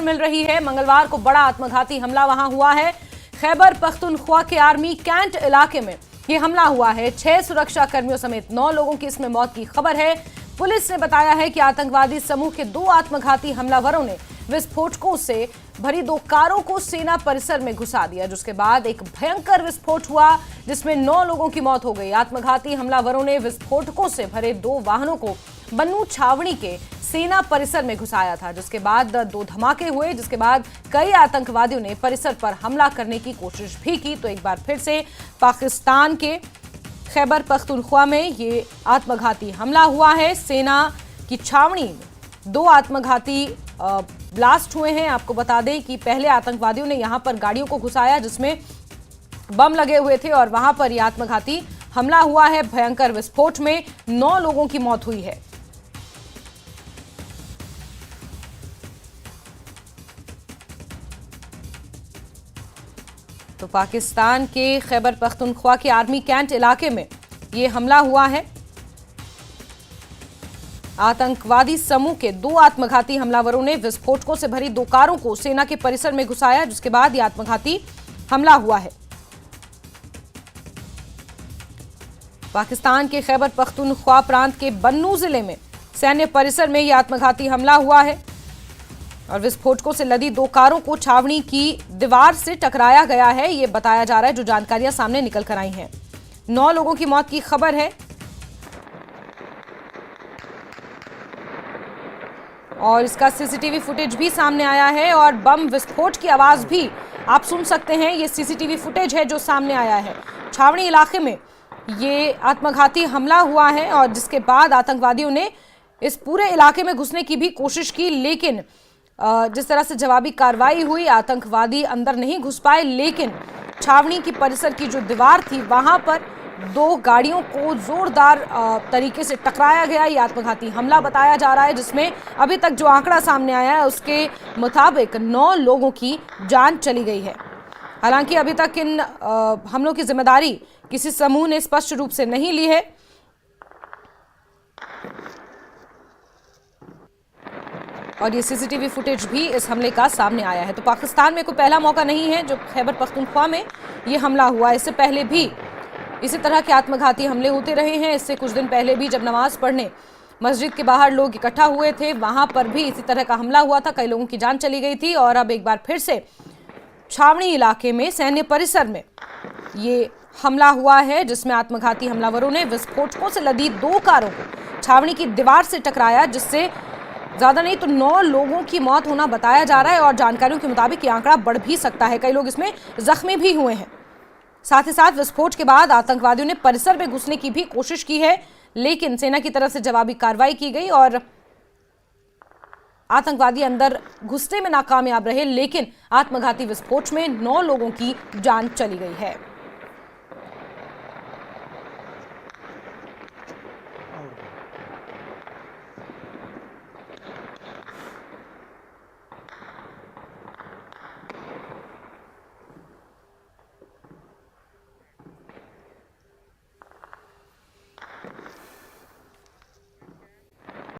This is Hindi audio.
मिल रही है। मंगलवार को बड़ा आत्मघाती हमला वहां हुआ है। खैबर पख्तूनख्वा के आर्मी कैंट इलाके में यह हमला हुआ है। 6 सुरक्षा कर्मियों समेत 9 लोगों की इसमें मौत की खबर है। पुलिस ने बताया है कि आतंकवादी समूह के 2 आत्मघाती हमलावरों ने विस्फोटकों से भरी 2 कारों को सेना परिसर में घुसा दिया, जिसके बाद एक भयंकर विस्फोट हुआ जिसमें 9 लोगों की मौत हो गई। आत्मघाती हमलावरों ने विस्फोटकों से भरे 2 वाहनों को बन्नू छावनी के सेना परिसर में घुसाया था, जिसके बाद 2 धमाके हुए, जिसके बाद कई आतंकवादियों ने परिसर पर हमला करने की कोशिश भी की। तो एक बार फिर से पाकिस्तान के खैबर पख्तूनख्वा में ये आत्मघाती हमला हुआ है। सेना की छावनी में 2 आत्मघाती ब्लास्ट हुए हैं। आपको बता दें कि पहले आतंकवादियों ने यहां पर गाड़ियों को घुसाया जिसमें बम लगे हुए थे और वहां पर यह आत्मघाती हमला हुआ है। भयंकर विस्फोट में 9 लोगों की मौत हुई है। तो पाकिस्तान के खैबर पख्तूनख्वा के आर्मी कैंट इलाके में यह हमला हुआ है। आतंकवादी समूह के 2 आत्मघाती हमलावरों ने विस्फोटकों से भरी 2 कारों को सेना के परिसर में घुसाया, जिसके बाद यह आत्मघाती हमला हुआ है। पाकिस्तान के खैबर पख्तूनख्वा प्रांत के बन्नू जिले में सैन्य परिसर में यह आत्मघाती हमला हुआ है और विस्फोटकों से लदी 2 कारों को छावनी की दीवार से टकराया गया है, यह बताया जा रहा है। जो जानकारियां सामने निकल कर आई हैं, 9 लोगों की मौत की खबर है और इसका सीसीटीवी फुटेज भी सामने आया है और बम विस्फोट की आवाज भी आप सुन सकते हैं। ये सीसीटीवी फुटेज है जो सामने आया है। छावनी इलाके में ये आत्मघाती हमला हुआ है और जिसके बाद आतंकवादियों ने इस पूरे इलाके में घुसने की भी कोशिश की, लेकिन जिस तरह से जवाबी कार्रवाई हुई, आतंकवादी अंदर नहीं घुस पाए, लेकिन छावनी की परिसर की जो दीवार थी वहां पर 2 गाड़ियों को जोरदार तरीके से टकराया गया। ये आत्मघाती हमला बताया जा रहा है, जिसमें अभी तक जो आंकड़ा सामने आया है उसके मुताबिक 9 लोगों की जान चली गई है। हालांकि अभी तक इन हमलों की जिम्मेदारी किसी समूह ने स्पष्ट रूप से नहीं ली है। और ये सीसीटीवी फुटेज भी इस हमले का सामने आया है। तो पाकिस्तान में कोई पहला मौका नहीं है जो खैबर पख्तूनख्वा में ये हमला हुआ। इससे पहले भी इसी तरह के आत्मघाती हमले होते रहे हैं। इससे कुछ दिन पहले भी जब नमाज पढ़ने मस्जिद के बाहर लोग इकट्ठा हुए थे, वहां पर भी इसी तरह का हमला हुआ था, कई लोगों की जान चली गई थी। और अब एक बार फिर से छावनी इलाके में सैन्य परिसर में ये हमला हुआ है, जिसमें आत्मघाती हमलावरों ने विस्फोटकों से लदी 2 कारों को छावनी की दीवार से टकराया, जिससे ज्यादा नहीं तो 9 लोगों की मौत होना बताया जा रहा है और जानकारियों के मुताबिक ये आंकड़ा बढ़ भी सकता है। कई लोग इसमें जख्मी भी हुए हैं। साथ ही साथ विस्फोट के बाद आतंकवादियों ने परिसर में घुसने की भी कोशिश की है, लेकिन सेना की तरफ से जवाबी कार्रवाई की गई और आतंकवादी अंदर घुसने में नाकामयाब रहे, लेकिन आत्मघाती विस्फोट में 9 लोगों की जान चली गई है।